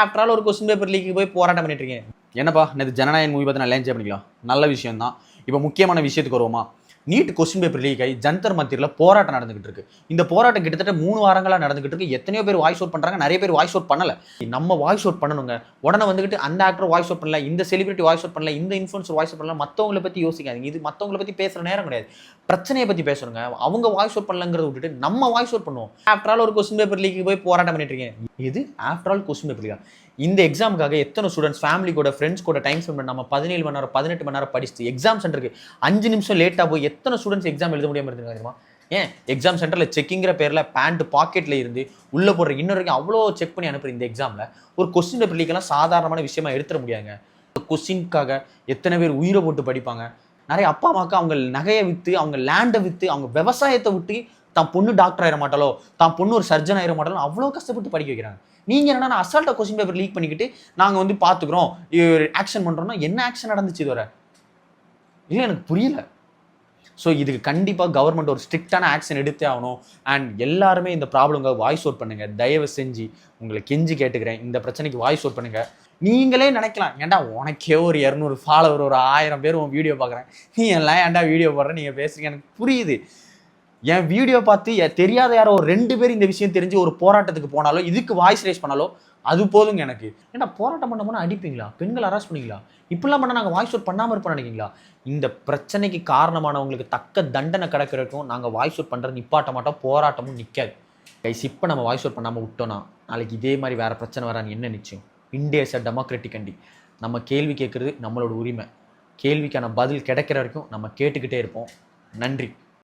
After all ஒரு question paper leak போய் போராட்டம் பண்ணிட்டு இருக்கேன். என்னப்பா நேற்று ஜனநாயகன் மூவி பார்த்து நல்லா என்ஜாய் பண்ணிக்கலாம், நல்ல விஷயம் தான். இப்போ முக்கியமான விஷயத்துக்கு வருவோமா? நீட் கொஸ்டின் பேப்பர் லீக் ஆகி ஜந்தர் மந்திரில் போராட்டம் நடந்துகிட்டு இருக்கு. இந்த போராட்டம் கிட்டத்தட்ட 3 வாரங்களாக நடந்துகிட்டு இருக்கு. எத்தனையோ பேர் வாய்ஸ் அவுட் பண்றாங்க, நிறைய பேர் வாய்ஸ் அவுட் பண்ணல. நம்ம வாய்ஸ் அவுட் பண்ணணுங்க. உடனே வந்துகிட்டு அந்த ஆக்டர் வாய்ஸ் அவுட் பண்ணல, இந்த செலிபிரிட்டி வாய்ஸ் அவுட் பண்ணல, இந்த இன்ஃபுளுசர் வாய்ஸ் அவுட் பண்ணல, மற்றவங்களை பத்தி யோசிக்காதீங்க. இது மற்றவங்களை பத்தி பேசுற நேரம் கிடையாது. பிரச்சனையை பத்தி பேசணுங்க. அவங்க வாய்ஸ் அவுட் பண்ணலங்கிறத விட்டுட்டு நம்ம வாய்ஸ் அவுட் பண்ணுவோம். ஆஃப்டர் ஆல் ஒரு கொஸ்டின் பேப்பர் லீக்கு போய் போராட்டம் பண்ணிட்டு இருக்கேன். இது after all question paper leak. இந்த எக்ஸாமுக்காக எத்தனை ஸ்டூடெண்ட்ஸ் ஃபேமிலி கூட ஃப்ரெண்ட்ஸ் கூட டைம் ஸ்பெண்ட் பண்ணி நம்ம 17 மணி நேரம் 18 மணி நேரம் படிச்சு எக்ஸாம் சென்டருக்கு 5 நிமிஷம் லேட்டாக போய் எத்தனை ஸ்டூடெண்ட்ஸ் எக்ஸாம் எழுத முடியாமல் இருந்துருக்காங்க. ஏன் எக்ஸாம் சென்டரில் செக்கிங்கிற பேரில் பேண்ட் பாக்கெட்டில் இருந்து உள்ளே போடுற இன்னொரு வரைக்கும் அவ்வளோ செக் பண்ணி அனுப்புற இந்த எக்ஸாமில் ஒரு கொஸ்டின் பேப்பர் லீக்கெல்லாம் சாதாரணமான விஷயமா எடுத்துட முடியாங்க. கொஸ்டின்காக எத்தனை பேர் உயிரை போட்டு படிப்பாங்க. நிறைய அப்பா அம்மாவுக்கு அவங்க நகையை விற்று, அவங்க லேண்டை விற்று, அவங்க விவசாயத்தை விட்டு தான் பொண்ணு டாக்டர் ஆயிட மாட்டாலோ, தான் பொண்ணு ஒரு சர்ஜன் ஆயிட மாட்டாலோ அவ்வளோ கஷ்டப்பட்டு படிக்க வைக்கிறாங்க. நீங்கள் என்னன்னா அசால்ட்டாக கொஸ்டின் பேப்பர் லீக் பண்ணிக்கிட்டு நாங்கள் வந்து பார்த்துக்குறோம், ஆக்ஷன் பண்ணுறோம்னா என்ன ஆக்ஷன் நடந்துச்சு இதுவரை? இல்லை, எனக்கு புரியல. ஸோ இதுக்கு கண்டிப்பாக கவர்மெண்ட் ஒரு ஸ்ட்ரிக்டான ஆக்ஷன் எடுத்தே ஆகணும். அண்ட் எல்லாருமே இந்த ப்ராப்ளங்க வாய்ஸ் அவுட் பண்ணுங்க. தயவு செஞ்சு உங்களை கெஞ்சி கேட்டுக்கிறேன், இந்த பிரச்சனைக்கு வாய்ஸ் அவுட் பண்ணுங்க. நீங்களே நினைக்கலாம், ஏன்டா உனக்கே ஒரு 200 ஃபாலோவர், ஒரு 1000 பேர் உன் வீடியோ பார்க்குறேன், நீ எல்லாம் ஏன்டா வீடியோ போடுற, நீங்கள் பேசுறீங்க, எனக்கு புரியுது. என் வீடியோ பார்த்து தெரியாத யாரோ ஒரு 2 பேர் இந்த விஷயம் தெரிஞ்சு ஒரு போராட்டத்துக்கு போனாலோ, இதுக்கு வாய்ஸ் ரேஸ் பண்ணாலோ அது போதுங்க எனக்கு. ஏன்னா போராட்டம் பண்ண போனால் அடிப்பீங்களா, பெண்கள் அரெஸ்ட் பண்ணிங்களா, இப்படிலாம் பண்ணால் நாங்கள் வாய்ஸ் அவுட் பண்ணாமல் இருப்போம் நினைக்கிங்களா? இந்த பிரச்சனைக்கு காரணமானவங்களுக்கு தக்க தண்டனை கிடைக்கிறதுக்கும் நாங்கள் வாய்ஸ் அவுட் பண்ணுறது நிப்பாட்ட மாட்டோம், போராட்டமும் நிற்காது. கைஸ், இப்போ நம்ம வாய்ஸ் அவுட் பண்ணாமல் விட்டோன்னா நாளைக்கு இதே மாதிரி வேறு பிரச்சனை வரான்னு என்ன நிச்சயம்? India is a democratic country. நம்ம கேள்வி கேட்குறது நம்மளோட உரிமை. கேள்விக்கான பதில் கிடைக்கிற வரைக்கும் நம்ம கேட்டுக்கிட்டே இருப்போம். நன்றி.